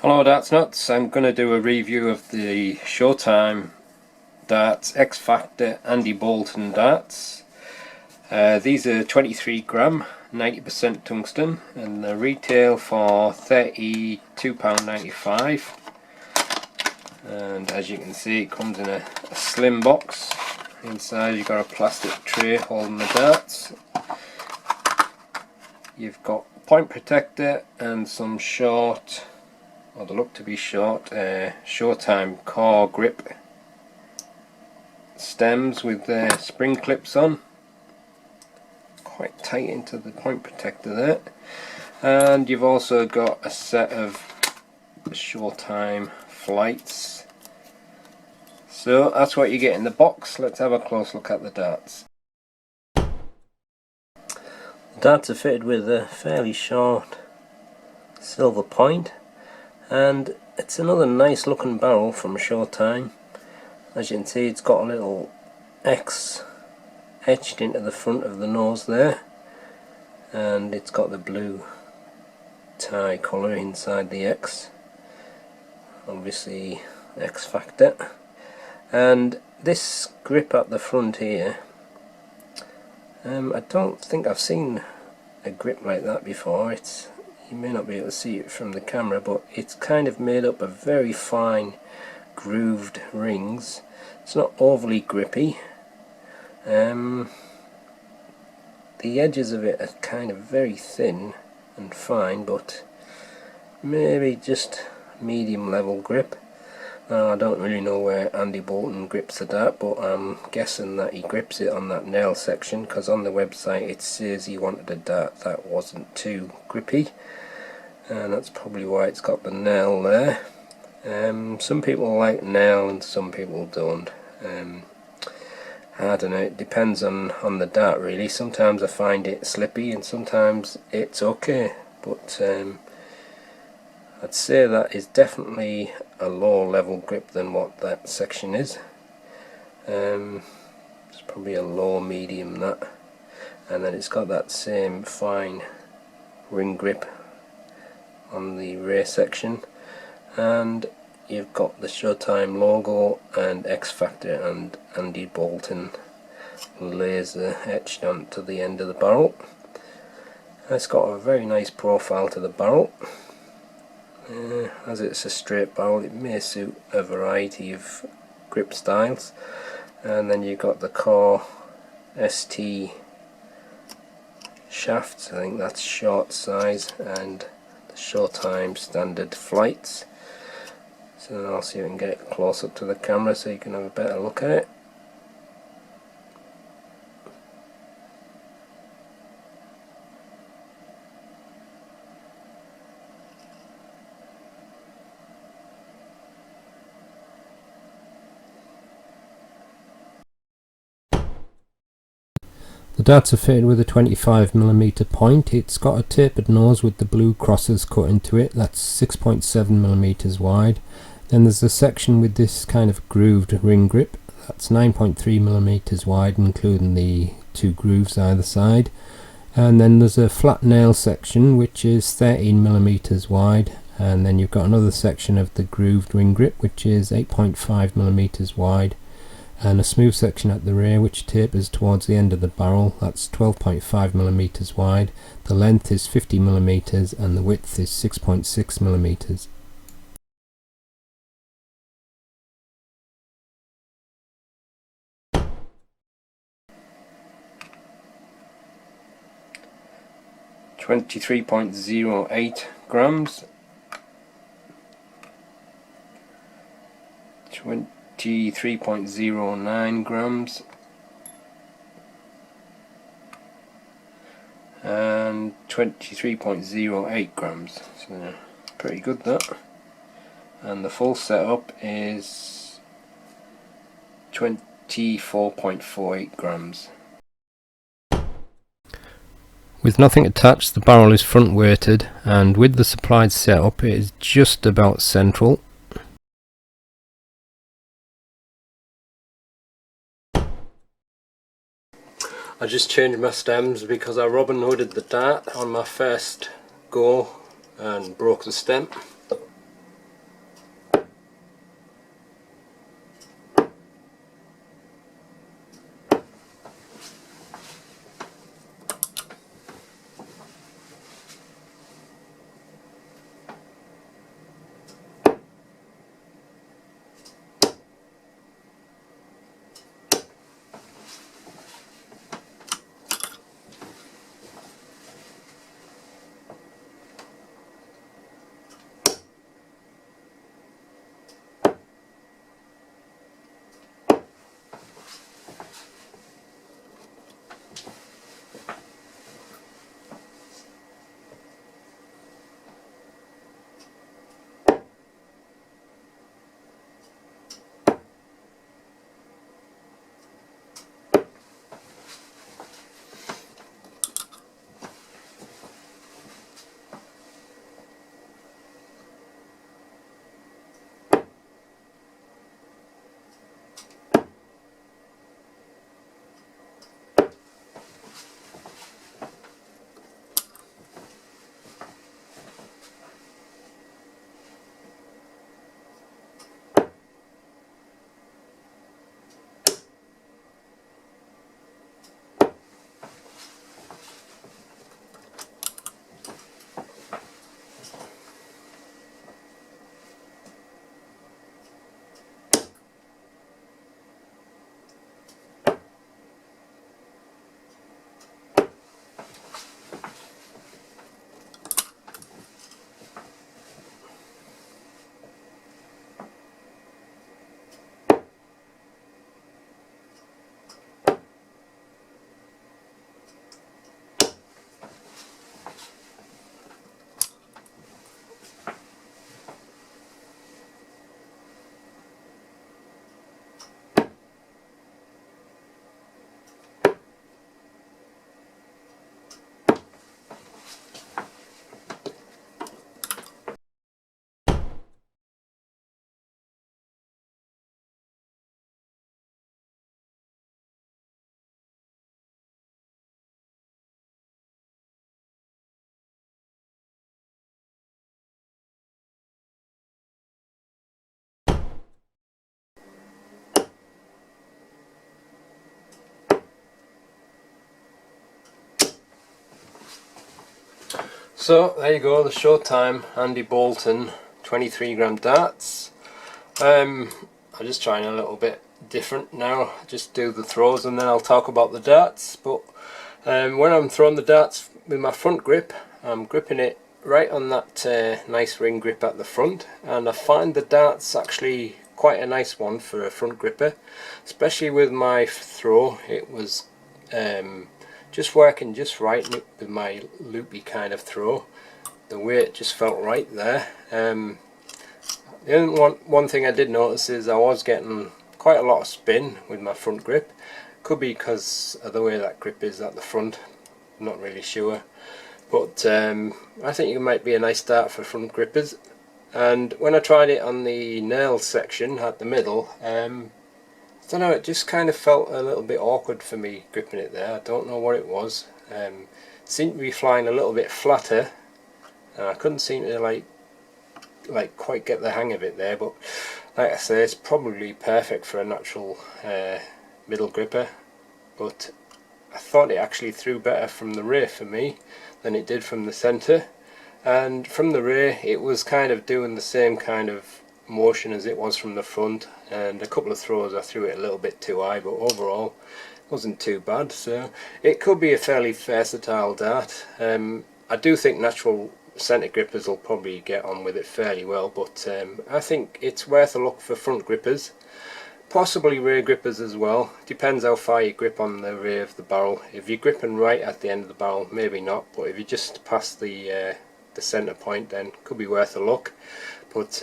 Hello Darts Nutz, I'm going to do a review of the Showtime darts X Factor Andy Boulton darts. These are 23 gram, 90% tungsten, and they retail for £32.95. And as you can see, it comes in a slim box. Inside you've got a plastic tray holding the darts. You've got point protector and some short, or they look to be short, Showtime core grip stems with their spring clips on, quite tight into the point protector there. And you've also got a set of Showtime flights. So that's what you get in the box. Let's have a close look at the darts. The darts are fitted with a fairly short silver point, and it's another nice looking barrel from Showtime. As you can see, it's got a little X etched into the front of the nose there, and it's got the blue tie colour inside the X, obviously X Factor. And this grip at the front here, I don't think I've seen a grip like that before. You may not be able to see it from the camera, but it's kind of made up of very fine grooved rings. It's not overly grippy. The edges of it are kind of very thin and fine, but maybe just medium level grip. Now, I don't really know where Andy Boulton grips the dart, but I'm guessing that he grips it on that nail section, because on the website it says he wanted a dart that wasn't too grippy, and that's probably why it's got the nail there. Some people like nail and some people don't. I don't know, it depends on the dart really. Sometimes I find it slippy and sometimes it's okay, but I'd say that is definitely a lower level grip than what that section is. It's probably a low medium, that, and then it's got that same fine ring grip on the rear section, and you've got the Showtime logo and X Factor and Andy Boulton laser etched onto the end of the barrel. It's got a very nice profile to the barrel. As it's a straight barrel, it may suit a variety of grip styles. And then you've got the core ST shafts, I think that's short size, and the Showtime standard flights. So I'll see if I can get it close up to the camera so you can have a better look at it. The darts are fitted with a 25mm point. It's got a tapered nose with the blue crosses cut into it. That's 6.7mm wide. Then there's a section with this kind of grooved ring grip. That's 9.3mm wide, including the two grooves either side. And then there's a flat nail section which is 13mm wide. And then you've got another section of the grooved ring grip which is 8.5mm wide. And a smooth section at the rear which tapers towards the end of the barrel. That's 12.5mm wide. The length is 50mm and the width is 6.6mm. £23.08 grams. 23.09 grams, and 23.08 grams, so pretty good that. And the full setup is 24.48 grams. With nothing attached, the barrel is front weighted, and with the supplied setup it is just about central. I just changed my stems because I Robin Hooded the dart on my first go and broke the stem. So there you go, the Showtime Andy Boulton 23 gram darts. I'm just trying a little bit different now, just do the throws and then I'll talk about the darts. But when I'm throwing the darts with my front grip, I'm gripping it right on that nice ring grip at the front, and I find the darts actually quite a nice one for a front gripper, especially with my throw. It was just working just right with my loopy kind of throw. The weight just felt right there. The only one thing I did notice is I was getting quite a lot of spin with my front grip. Could be because of the way that grip is at the front, I'm not really sure. But I think it might be a nice start for front grippers. And when I tried it on the nail section at the middle, I don't know, it just kind of felt a little bit awkward for me gripping it there. I don't know what it was. It seemed to be flying a little bit flatter, and I couldn't seem to like quite get the hang of it there. But like I say, it's probably perfect for a natural middle gripper. But I thought it actually threw better from the rear for me than it did from the centre. And from the rear it was kind of doing the same kind of motion as it was from the front, and a couple of throws I threw it a little bit too high, but overall it wasn't too bad. So it could be a fairly versatile dart. I do think natural centre grippers will probably get on with it fairly well, but I think it's worth a look for front grippers, possibly rear grippers as well. Depends how far you grip on the rear of the barrel. If you're gripping right at the end of the barrel, maybe not, but if you just pass the centre point, then could be worth a look. But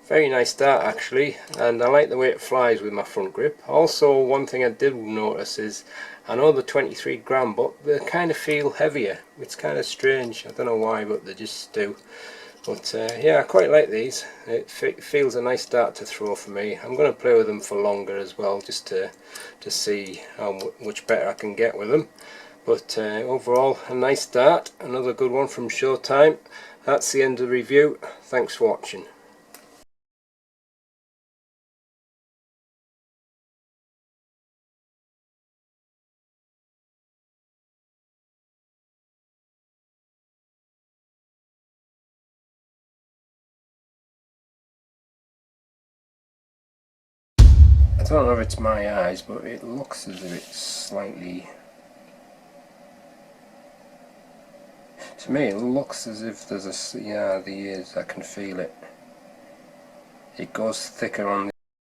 very nice dart actually, and I like the way it flies with my front grip. Also, one thing I did notice is, I know the 23 gram, but they kind of feel heavier. It's kind of strange, I don't know why, but they just do. But yeah, I quite like these. It feels a nice dart to throw for me. I'm going to play with them for longer as well, just to see how much better I can get with them. But overall, a nice dart, another good one from Showtime. That's the end of the review. Thanks for watching. I don't know if it's my eyes, but it looks as if it's slightly... To me it looks as if there's a... yeah, there is, I can feel it. It goes thicker on the